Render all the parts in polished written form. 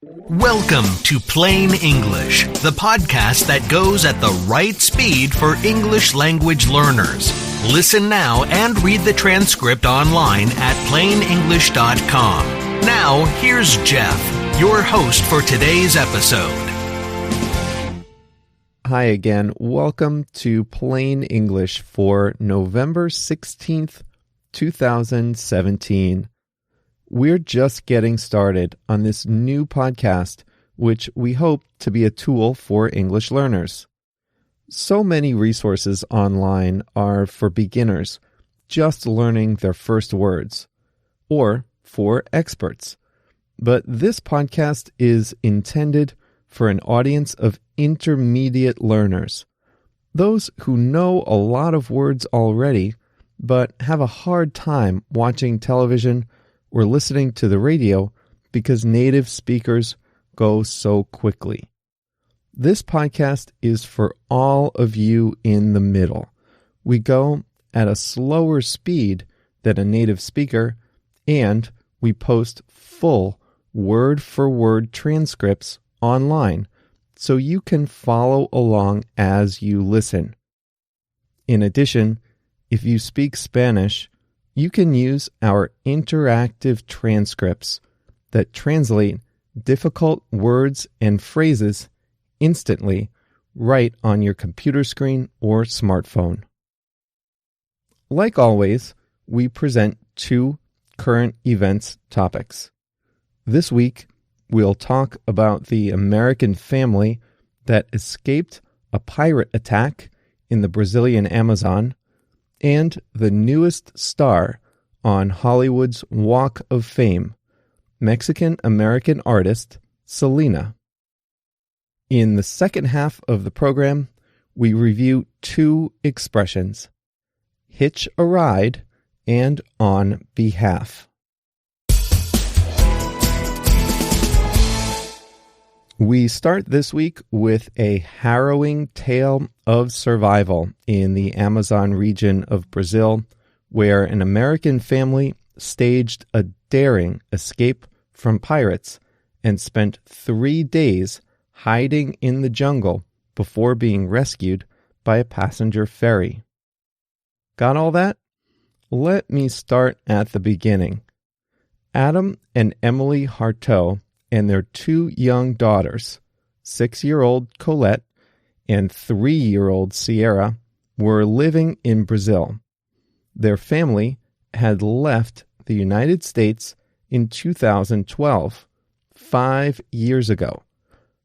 Welcome to Plain English, the podcast that goes at the right speed for English language learners. Listen now and read the transcript online at plainenglish.com. Now, here's Jeff, your host for today's episode. Hi again. Welcome to Plain English for November 16th, 2017. We're just getting started on this new podcast, which we hope to be a tool for English learners. So many resources online are for beginners just learning their first words, or for experts. But this podcast is intended for an audience of intermediate learners, those who know a lot of words already, but have a hard time watching television or listening to the radio because native speakers go so quickly. This podcast is for all of you in the middle. We go at a slower speed than a native speaker, and we post full word-for-word transcripts online so you can follow along as you listen. In addition, if you speak Spanish, you can use our interactive transcripts that translate difficult words and phrases instantly right on your computer screen or smartphone. Like always, we present two current events topics. This week, we'll talk about the American family that escaped a pirate attack in the Brazilian Amazon, and the newest star on Hollywood's Walk of Fame, Mexican-American artist Selena. In the second half of the program, we review two expressions, hitch a ride and on behalf. We start this week with a harrowing tale of survival in the Amazon region of Brazil, where an American family staged a daring escape from pirates and spent 3 days hiding in the jungle before being rescued by a passenger ferry. Got all that? Let me start at the beginning. Adam and Emily Harteau and their two young daughters, 6-year-old Colette and 3-year-old Sierra, were living in Brazil. Their family had left the United States in 2012, 5 years ago,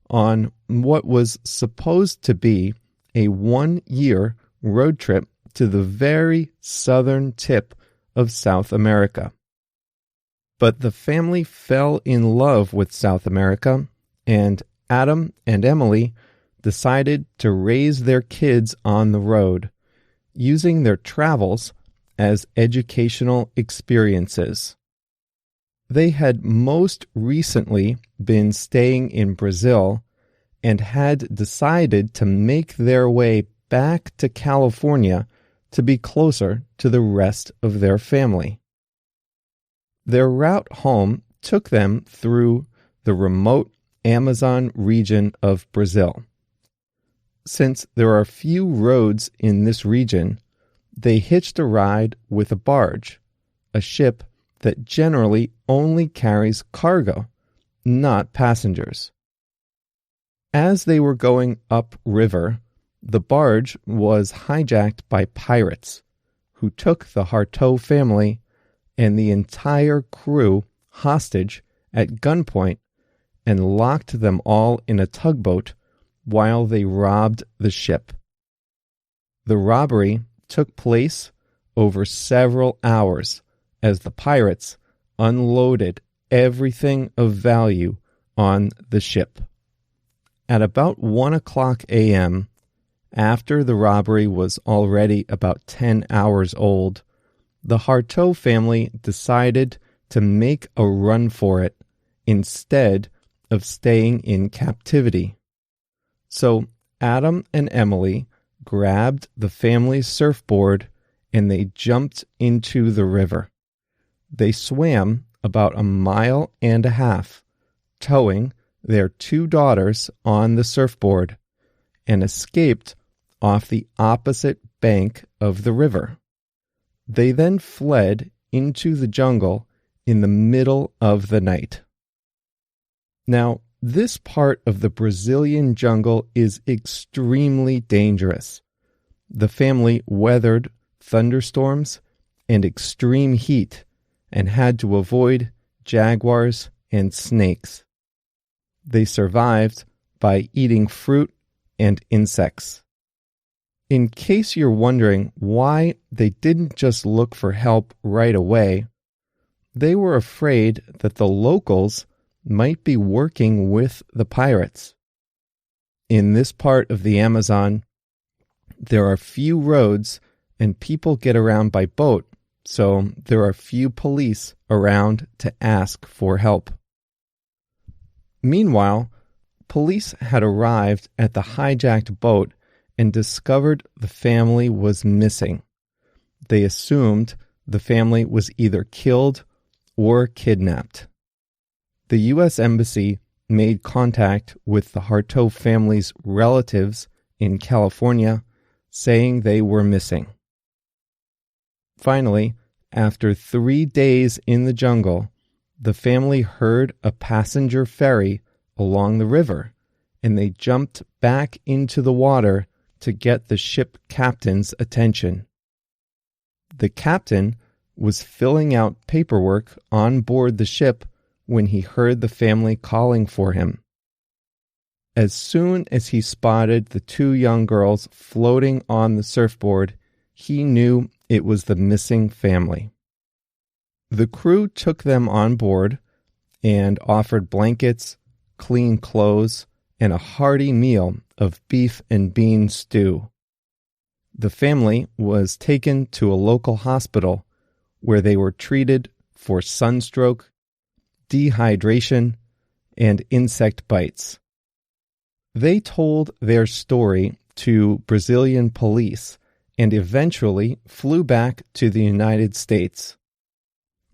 on what was supposed to be a 1-year road trip to the very southern tip of South America. But the family fell in love with South America, and Adam and Emily decided to raise their kids on the road, using their travels as educational experiences. They had most recently been staying in Brazil and had decided to make their way back to California to be closer to the rest of their family. Their route home took them through the remote Amazon region of Brazil. Since there are few roads in this region, they hitched a ride with a barge, a ship that generally only carries cargo, not passengers. As they were going upriver, the barge was hijacked by pirates, who took the Harteau family and the entire crew hostage at gunpoint and locked them all in a tugboat while they robbed the ship. The robbery took place over several hours as the pirates unloaded everything of value on the ship. At about 1:00 a.m., after the robbery was already about 10 hours old, the Harteau family decided to make a run for it instead of staying in captivity. So Adam and Emily grabbed the family's surfboard and they jumped into the river. They swam about 1.5 miles, towing their 2 daughters on the surfboard and escaped off the opposite bank of the river. They then fled into the jungle in the middle of the night. Now, this part of the Brazilian jungle is extremely dangerous. The family weathered thunderstorms and extreme heat and had to avoid jaguars and snakes. They survived by eating fruit and insects. In case you're wondering why they didn't just look for help right away, they were afraid that the locals might be working with the pirates. In this part of the Amazon, there are few roads and people get around by boat, so there are few police around to ask for help. Meanwhile, police had arrived at the hijacked boat and discovered the family was missing. They assumed the family was either killed or kidnapped. The U.S. Embassy made contact with the Harteau family's relatives in California, saying they were missing. Finally, after 3 days in the jungle, the family heard a passenger ferry along the river, and they jumped back into the water to get the ship captain's attention. The captain was filling out paperwork on board the ship when he heard the family calling for him. As soon as he spotted the 2 young girls floating on the surfboard, he knew it was the missing family. The crew took them on board and offered blankets, clean clothes, and a hearty meal of beef and bean stew. The family was taken to a local hospital where they were treated for sunstroke, dehydration, and insect bites. They told their story to Brazilian police and eventually flew back to the United States.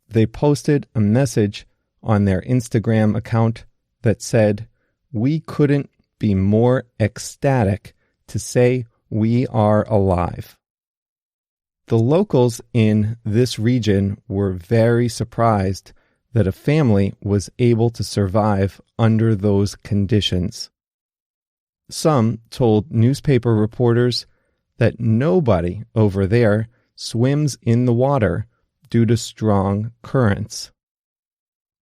They posted a message on their Instagram account that said, "We couldn't be more ecstatic to say we are alive." The locals in this region were very surprised that a family was able to survive under those conditions. Some told newspaper reporters that nobody over there swims in the water due to strong currents.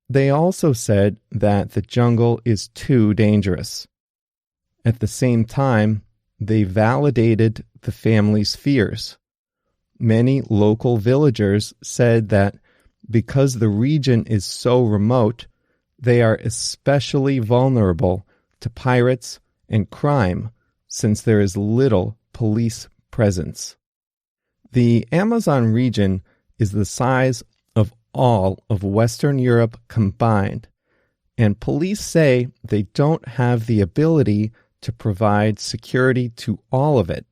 They also said that the jungle is too dangerous. At the same time, they validated the family's fears. Many local villagers said that because the region is so remote, they are especially vulnerable to pirates and crime since there is little police presence. The Amazon region is the size of all of Western Europe combined, and police say they don't have the ability to provide security to all of it,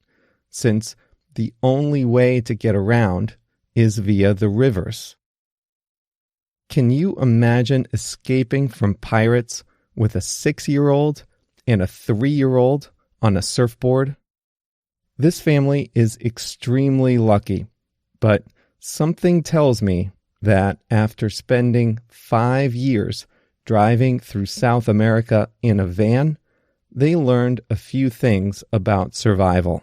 since the only way to get around is via the rivers. Can you imagine escaping from pirates with a 6-year-old and a 3-year-old on a surfboard? This family is extremely lucky, but something tells me that after spending 5 years driving through South America in a van, they learned a few things about survival.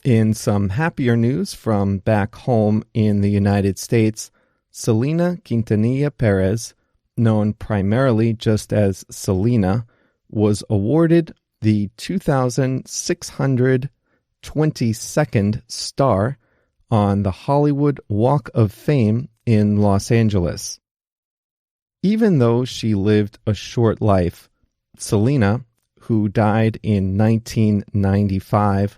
In some happier news from back home in the United States, Selena Quintanilla Perez, known primarily just as Selena, was awarded the 2,622nd star on the Hollywood Walk of Fame in Los Angeles. Even though she lived a short life, Selena, who died in 1995,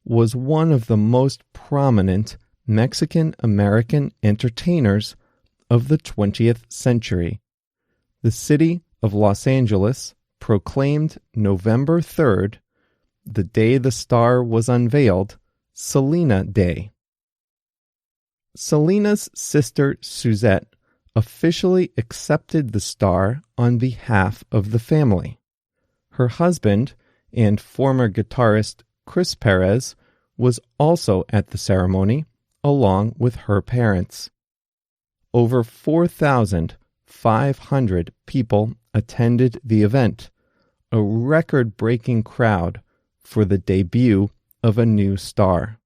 was one of the most prominent Mexican-American entertainers of the 20th century. The city of Los Angeles proclaimed November 3rd, the day the star was unveiled, Selena Day. Selena's sister Suzette officially accepted the star on behalf of the family. Her husband and former guitarist Chris Perez was also at the ceremony, along with her parents. Over 4,500 people attended the event, a record-breaking crowd for the debut of a new star.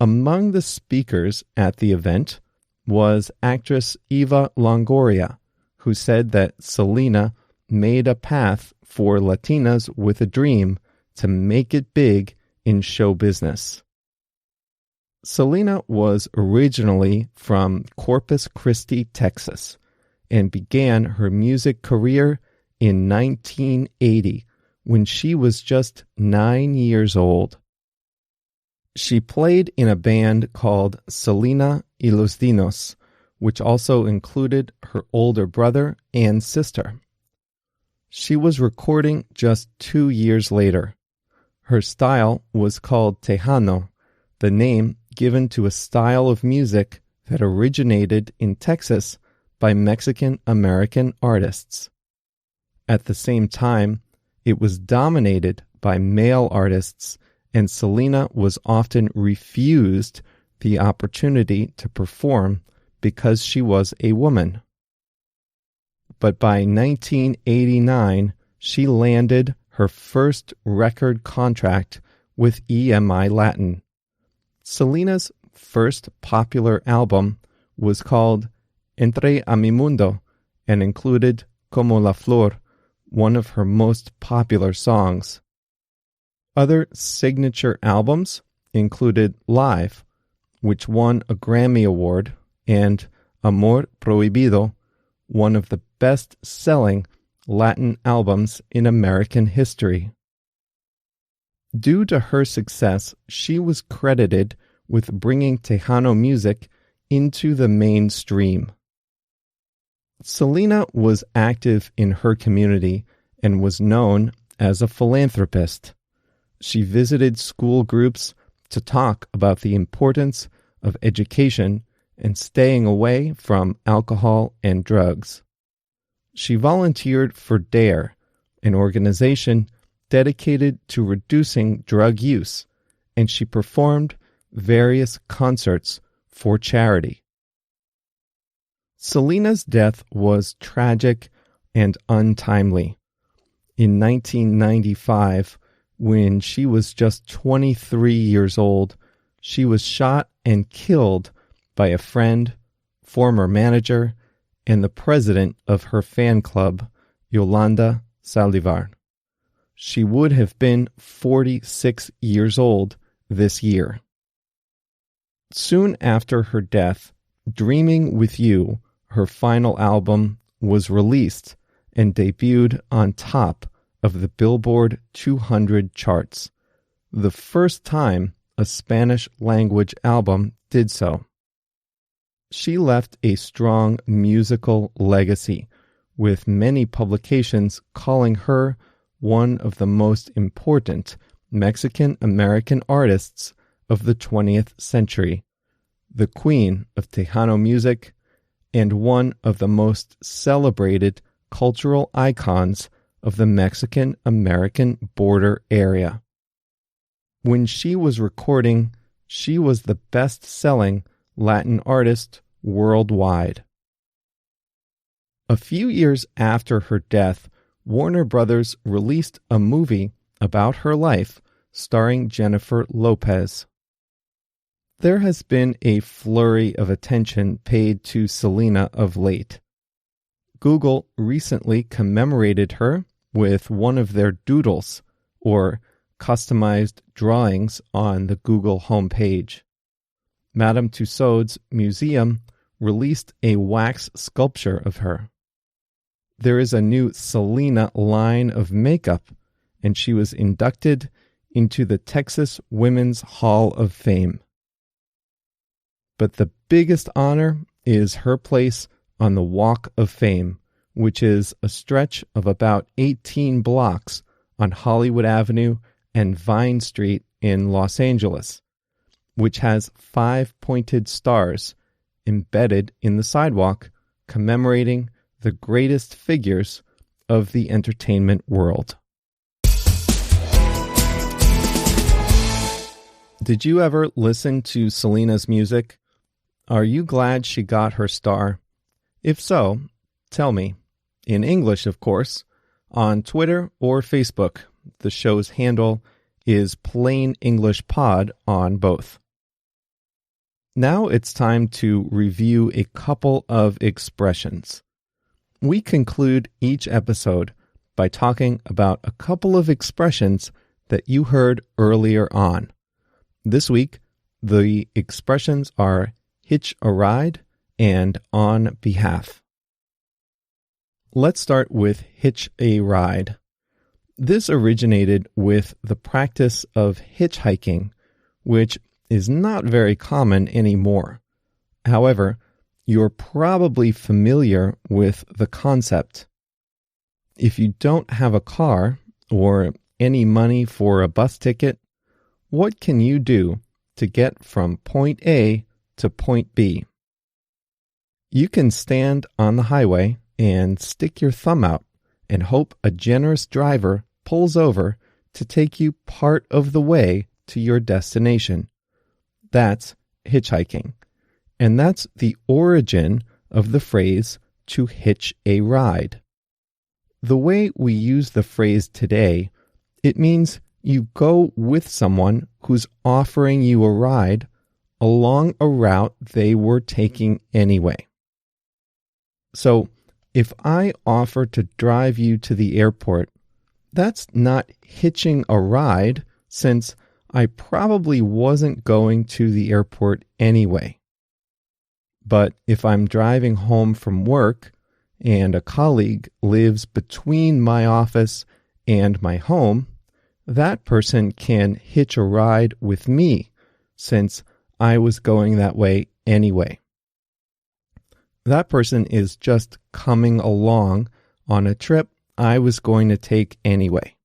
Among the speakers at the event was actress Eva Longoria, who said that Selena made a path for Latinas with a dream to make it big in show business. Selena was originally from Corpus Christi, Texas, and began her music career in 1980 when she was just 9 years old. She played in a band called Selena y los Dinos, which also included her older brother and sister. She was recording just 2 years later. Her style was called Tejano, the name given to a style of music that originated in Texas by Mexican-American artists. At the same time, it was dominated by male artists, and Selena was often refused the opportunity to perform because she was a woman. But by 1989, she landed her first record contract with EMI Latin. Selena's first popular album was called Entre a mi mundo and included Como la Flor, one of her most popular songs. Other signature albums included Live, which won a Grammy Award, and Amor Prohibido, one of the best-selling Latin albums in American history. Due to her success, she was credited with bringing Tejano music into the mainstream. Selena was active in her community and was known as a philanthropist. She visited school groups to talk about the importance of education and staying away from alcohol and drugs. She volunteered for DARE, an organization dedicated to reducing drug use, and she performed various concerts for charity. Selena's death was tragic and untimely. In 1995, when she was just 23 years old, she was shot and killed by a friend, former manager, and the president of her fan club, Yolanda Saldivar. She would have been 46 years old this year. Soon after her death, Dreaming with You, her final album, was released and debuted on top of the Billboard 200 charts, the first time a Spanish-language album did so. She left a strong musical legacy, with many publications calling her one of the most important Mexican-American artists of the 20th century, the queen of Tejano music, and one of the most celebrated cultural icons of the Mexican-American border area. When she was recording, she was the best-selling Latin artist worldwide. A few years after her death, Warner Brothers released a movie about her life starring Jennifer Lopez. There has been a flurry of attention paid to Selena of late. Google recently commemorated her with one of their doodles, or customized drawings, on the Google homepage. Madame Tussauds Museum released a wax sculpture of her. There is a new Selena line of makeup, and she was inducted into the Texas Women's Hall of Fame. But the biggest honor is her place on the Walk of Fame, which is a stretch of about 18 blocks on Hollywood Avenue and Vine Street in Los Angeles, which has 5 pointed stars embedded in the sidewalk commemorating the greatest figures of the entertainment world. Did you ever listen to Selena's music? Are you glad she got her star? If so, tell me. In English, of course, on Twitter or Facebook. The show's handle is Plain English Pod on both. Now it's time to review a couple of expressions. We conclude each episode by talking about a couple of expressions that you heard earlier on. This week, the expressions are hitch a ride and on behalf. Let's start with hitch a ride. This originated with the practice of hitchhiking, which is not very common anymore. However, you're probably familiar with the concept. If you don't have a car or any money for a bus ticket, what can you do to get from point A to point B? You can stand on the highway and stick your thumb out and hope a generous driver pulls over to take you part of the way to your destination. That's hitchhiking. And that's the origin of the phrase to hitch a ride. The way we use the phrase today, it means you go with someone who's offering you a ride along a route they were taking anyway. So, if I offer to drive you to the airport, that's not hitching a ride since I probably wasn't going to the airport anyway. But if I'm driving home from work and a colleague lives between my office and my home, that person can hitch a ride with me since I was going that way anyway. That person is just coming along on a trip I was going to take anyway.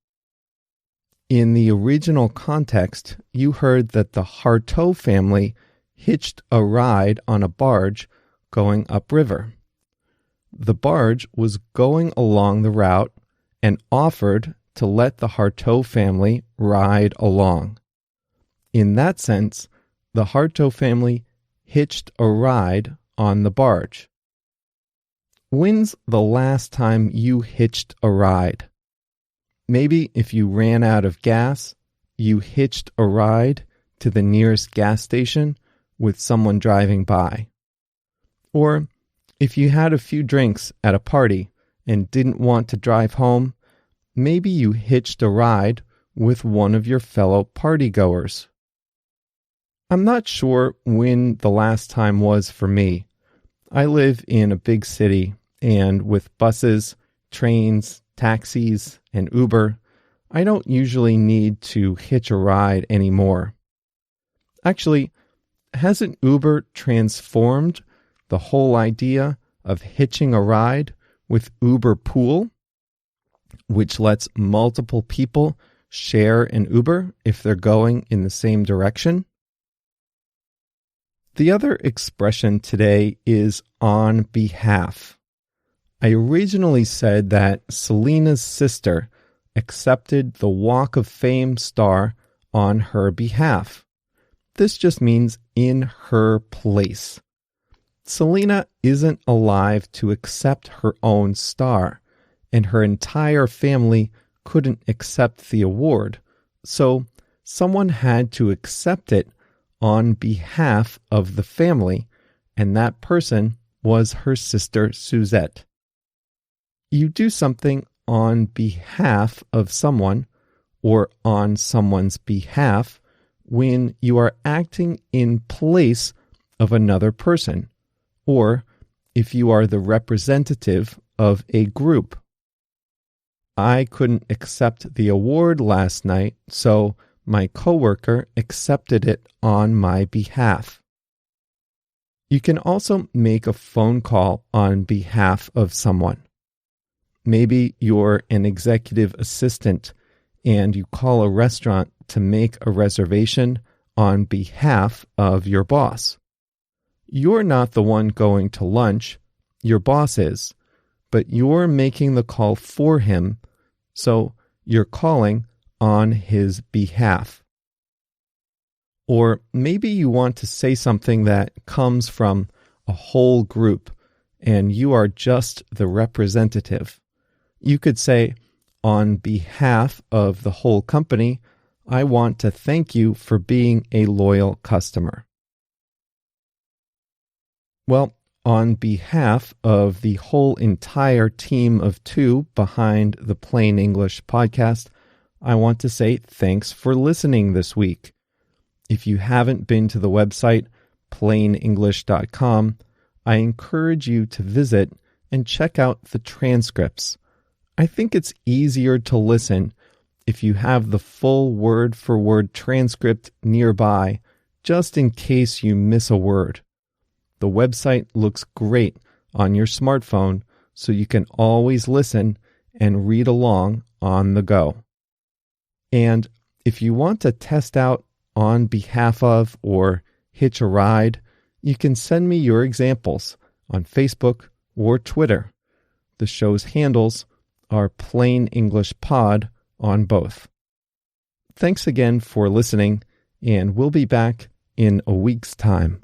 In the original context, you heard that the Harteau family hitched a ride on a barge going upriver. The barge was going along the route and offered to let the Harteau family ride along. In that sense, the Harteau family hitched a ride on the barge. When's the last time you hitched a ride? Maybe if you ran out of gas, you hitched a ride to the nearest gas station with someone driving by. Or if you had a few drinks at a party and didn't want to drive home, maybe you hitched a ride with one of your fellow partygoers. I'm not sure when the last time was for me. I live in a big city, and with buses, trains, taxis, and Uber, I don't usually need to hitch a ride anymore. Actually, hasn't Uber transformed the whole idea of hitching a ride with Uber Pool, which lets multiple people share an Uber if they're going in the same direction? The other expression today is on behalf. I originally said that Selena's sister accepted the Walk of Fame star on her behalf. This just means in her place. Selena isn't alive to accept her own star, and her entire family couldn't accept the award, so someone had to accept it on behalf of the family, and that person was her sister Suzette. You do something on behalf of someone or on someone's behalf when you are acting in place of another person, or if you are the representative of a group. I couldn't accept the award last night, so my coworker accepted it on my behalf. You can also make a phone call on behalf of someone. Maybe you're an executive assistant and you call a restaurant to make a reservation on behalf of your boss. You're not the one going to lunch. your boss is, but you're making the call for him, so you're calling on his behalf. Or maybe you want to say something that comes from a whole group, and you are just the representative. You could say, on behalf of the whole company, I want to thank you for being a loyal customer. Well, on behalf of the whole entire team of two behind the Plain English podcast, I want to say thanks for listening this week. If you haven't been to the website, plainenglish.com, I encourage you to visit and check out the transcripts. I think it's easier to listen if you have the full word-for-word transcript nearby, just in case you miss a word. The website looks great on your smartphone, so you can always listen and read along on the go. And if you want to test out on behalf of or hitch a ride, you can send me your examples on Facebook or Twitter. The show's handles are Plain English Pod on both. Thanks again for listening, and we'll be back in a week's time.